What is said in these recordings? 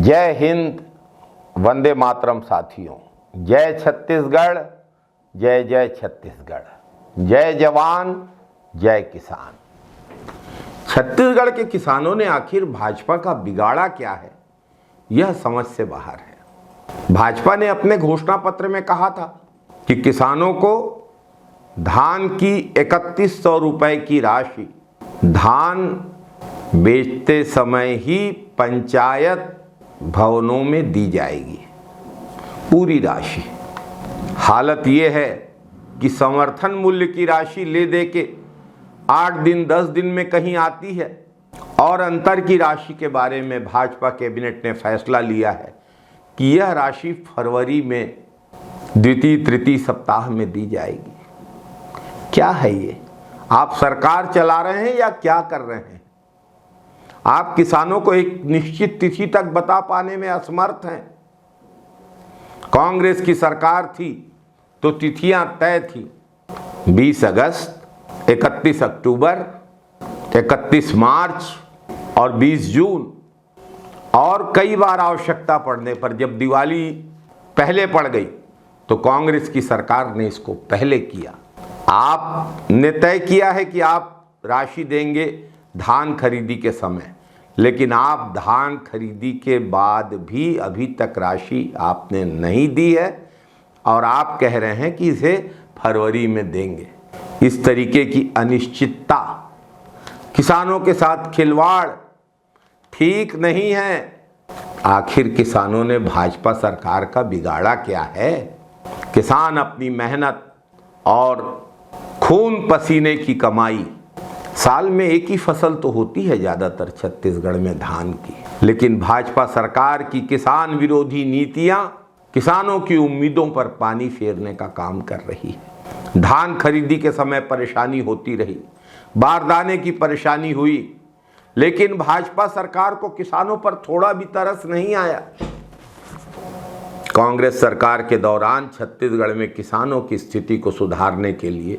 जय हिंद, वंदे मातरम साथियों। जय छत्तीसगढ़, जय जय छत्तीसगढ़, जय जवान जय किसान। छत्तीसगढ़ के किसानों ने आखिर भाजपा का बिगाड़ा क्या है, यह समझ से बाहर है। भाजपा ने अपने घोषणा पत्र में कहा था कि किसानों को धान की 3100 रुपए की राशि धान बेचते समय ही पंचायत भवनों में दी जाएगी, पूरी राशि। हालत ये है कि समर्थन मूल्य की राशि ले दे के 8 दिन 10 दिन में कहीं आती है और अंतर की राशि के बारे में भाजपा कैबिनेट ने फैसला लिया है कि यह राशि फरवरी में द्वितीय तृतीय सप्ताह में दी जाएगी। क्या है ये? आप सरकार चला रहे हैं या क्या कर रहे हैं? आप किसानों को एक निश्चित तिथि तक बता पाने में असमर्थ हैं। कांग्रेस की सरकार थी तो तिथियां तय थी, 20 अगस्त, 31 अक्टूबर, 31 मार्च और 20 जून। और कई बार आवश्यकता पड़ने पर जब दिवाली पहले पड़ गई तो कांग्रेस की सरकार ने इसको पहले किया। आपने तय किया है कि आप राशि देंगे धान खरीदी के समय, लेकिन आप धान खरीदी के बाद भी अभी तक राशि आपने नहीं दी है और आप कह रहे हैं कि इसे फरवरी में देंगे। इस तरीके की अनिश्चितता, किसानों के साथ खिलवाड़ ठीक नहीं है। आखिर किसानों ने भाजपा सरकार का बिगाड़ा क्या है? किसान अपनी मेहनत और खून पसीने की कमाई, साल में एक ही फसल तो होती है ज़्यादातर छत्तीसगढ़ में, धान की, लेकिन भाजपा सरकार की किसान विरोधी नीतियां किसानों की उम्मीदों पर पानी फेरने का काम कर रही है। धान खरीदी के समय परेशानी होती रही, बारदाने की परेशानी हुई, लेकिन भाजपा सरकार को किसानों पर थोड़ा भी तरस नहीं आया। कांग्रेस सरकार के दौरान छत्तीसगढ़ में किसानों की स्थिति को सुधारने के लिए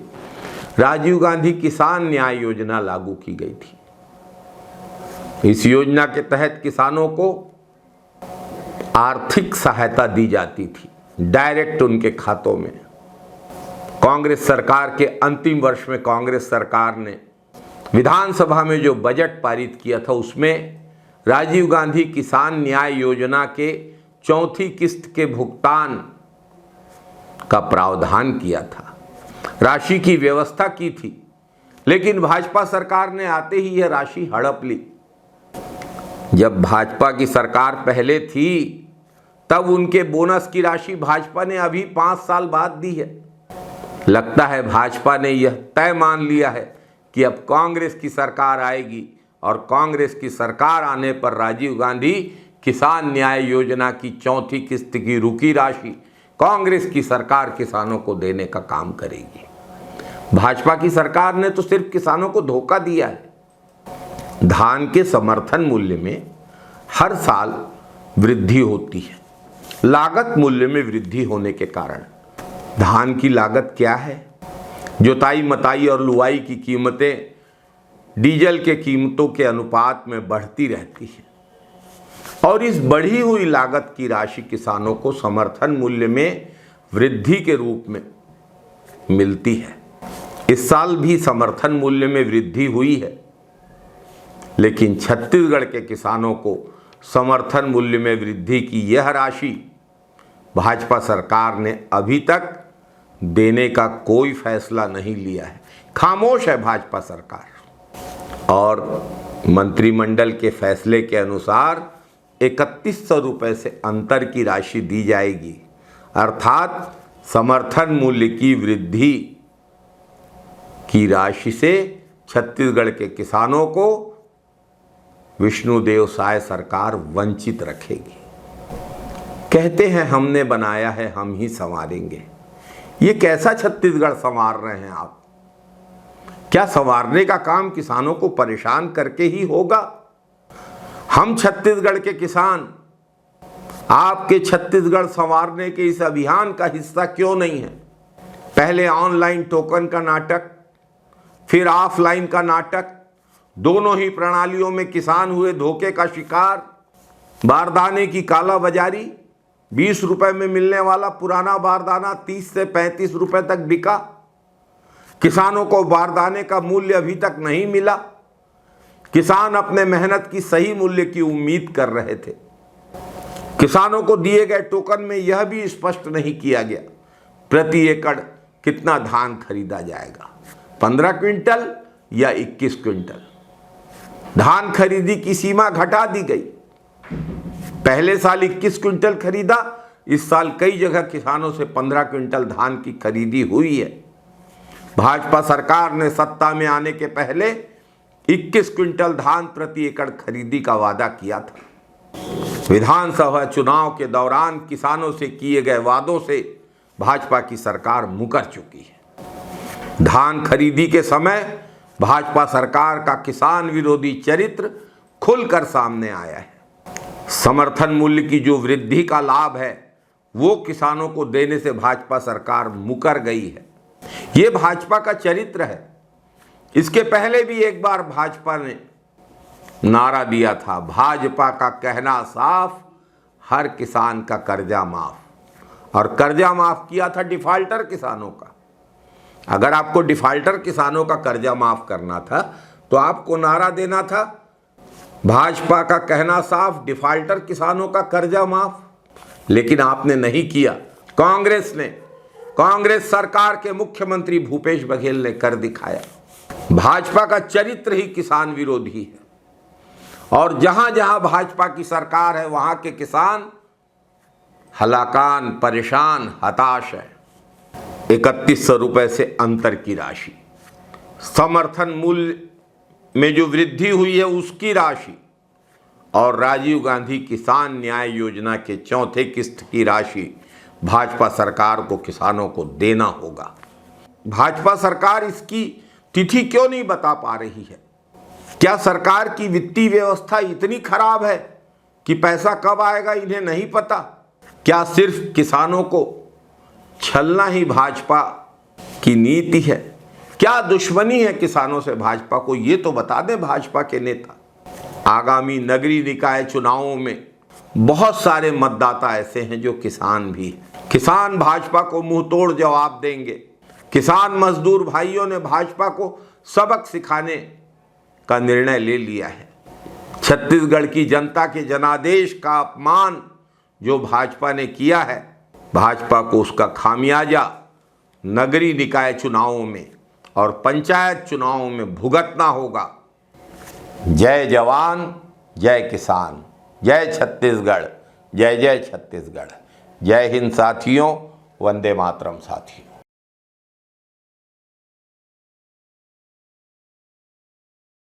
राजीव गांधी किसान न्याय योजना लागू की गई थी। इस योजना के तहत किसानों को आर्थिक सहायता दी जाती थी डायरेक्ट उनके खातों में। कांग्रेस सरकार के अंतिम वर्ष में कांग्रेस सरकार ने विधानसभा में जो बजट पारित किया था उसमें राजीव गांधी किसान न्याय योजना के चौथी किस्त के भुगतान का प्रावधान किया था, राशि की व्यवस्था की थी, लेकिन भाजपा सरकार ने आते ही यह राशि हड़प ली। जब भाजपा की सरकार पहले थी तब उनके बोनस की राशि भाजपा ने अभी 5 साल बाद दी है। लगता है भाजपा ने यह तय मान लिया है कि अब कांग्रेस की सरकार आएगी और कांग्रेस की सरकार आने पर राजीव गांधी किसान न्याय योजना की चौथी किस्त की रुकी राशि कांग्रेस की सरकार किसानों को देने का काम करेगी। भाजपा की सरकार ने तो सिर्फ किसानों को धोखा दिया है। धान के समर्थन मूल्य में हर साल वृद्धि होती है, लागत मूल्य में वृद्धि होने के कारण धान की लागत क्या है? जोताई मताई और लुवाई की कीमतें डीजल के कीमतों के अनुपात में बढ़ती रहती है और इस बढ़ी हुई लागत की राशि किसानों को समर्थन मूल्य में वृद्धि के रूप में मिलती है। इस साल भी समर्थन मूल्य में वृद्धि हुई है, लेकिन छत्तीसगढ़ के किसानों को समर्थन मूल्य में वृद्धि की यह राशि भाजपा सरकार ने अभी तक देने का कोई फैसला नहीं लिया है। खामोश है भाजपा सरकार। और मंत्रिमंडल के फैसले के अनुसार 3100 रुपए से अंतर की राशि दी जाएगी, अर्थात समर्थन मूल्य की वृद्धि की राशि से छत्तीसगढ़ के किसानों को विष्णुदेव साय सरकार वंचित रखेगी। कहते हैं हमने बनाया है हम ही संवारेंगे। ये कैसा छत्तीसगढ़ संवार रहे हैं आप? क्या संवारने का काम किसानों को परेशान करके ही होगा? हम छत्तीसगढ़ के किसान आपके छत्तीसगढ़ संवारने के इस अभियान का हिस्सा क्यों नहीं है? पहले ऑनलाइन टोकन का नाटक, फिर ऑफलाइन का नाटक, दोनों ही प्रणालियों में किसान हुए धोखे का शिकार। बारदाने की कालाबाजारी, 20 रुपए में मिलने वाला पुराना बारदाना 30 से 35 रुपए तक बिका। किसानों को बारदाने का मूल्य अभी तक नहीं मिला। किसान अपने मेहनत की सही मूल्य की उम्मीद कर रहे थे। किसानों को दिए गए टोकन में यह भी स्पष्ट नहीं किया गया प्रति एकड़ कितना धान खरीदा जाएगा, 15 क्विंटल या 21 क्विंटल। धान खरीदी की सीमा घटा दी गई। पहले साल 21 क्विंटल खरीदा, इस साल कई जगह किसानों से 15 क्विंटल धान की खरीदी हुई है। भाजपा सरकार ने सत्ता में आने के पहले 21 क्विंटल धान प्रति एकड़ खरीदी का वादा किया था। विधानसभा चुनाव के दौरान किसानों से किए गए वादों से भाजपा की सरकार मुकर चुकी है। धान खरीदी के समय भाजपा सरकार का किसान विरोधी चरित्र खुलकर सामने आया है। समर्थन मूल्य की जो वृद्धि का लाभ है वो किसानों को देने से भाजपा सरकार मुकर गई है। ये भाजपा का चरित्र है। इसके पहले भी एक बार भाजपा ने नारा दिया था, भाजपा का कहना साफ, हर किसान का कर्जा माफ। और कर्जा माफ किया था डिफाल्टर किसानों का। अगर आपको डिफाल्टर किसानों का कर्जा माफ करना था तो आपको नारा देना था, भाजपा का कहना साफ, डिफाल्टर किसानों का कर्जा माफ। लेकिन आपने नहीं किया। कांग्रेस सरकार के मुख्यमंत्री भूपेश बघेल ने कर दिखाया। भाजपा का चरित्र ही किसान विरोधी है और जहां जहां भाजपा की सरकार है वहां के किसान हलाकान, परेशान, हताश है। 3100 रुपए से अंतर की राशि, समर्थन मूल्य में जो वृद्धि हुई है उसकी राशि और राजीव गांधी किसान न्याय योजना के चौथे किस्त की राशि भाजपा सरकार को किसानों को देना होगा। भाजपा सरकार इसकी तिथि क्यों नहीं बता पा रही है? क्या सरकार की वित्तीय व्यवस्था इतनी खराब है कि पैसा कब आएगा इन्हें नहीं पता? क्या सिर्फ किसानों को छलना ही भाजपा की नीति है? क्या दुश्मनी है किसानों से भाजपा को? ये तो बता दें भाजपा के नेता। आगामी नगरीय निकाय चुनावों में बहुत सारे मतदाता ऐसे हैं जो किसान भी हैं। किसान भाजपा को मुंह तोड़ जवाब देंगे। किसान मजदूर भाइयों ने भाजपा को सबक सिखाने का निर्णय ले लिया है। छत्तीसगढ़ की जनता के जनादेश का अपमान जो भाजपा ने किया है, भाजपा को उसका खामियाजा नगरीय निकाय चुनावों में और पंचायत चुनावों में भुगतना होगा। जय जवान, जय किसान, जय छत्तीसगढ़, जय जय छत्तीसगढ़। जय हिंद साथियों, वंदे मातरम साथियों।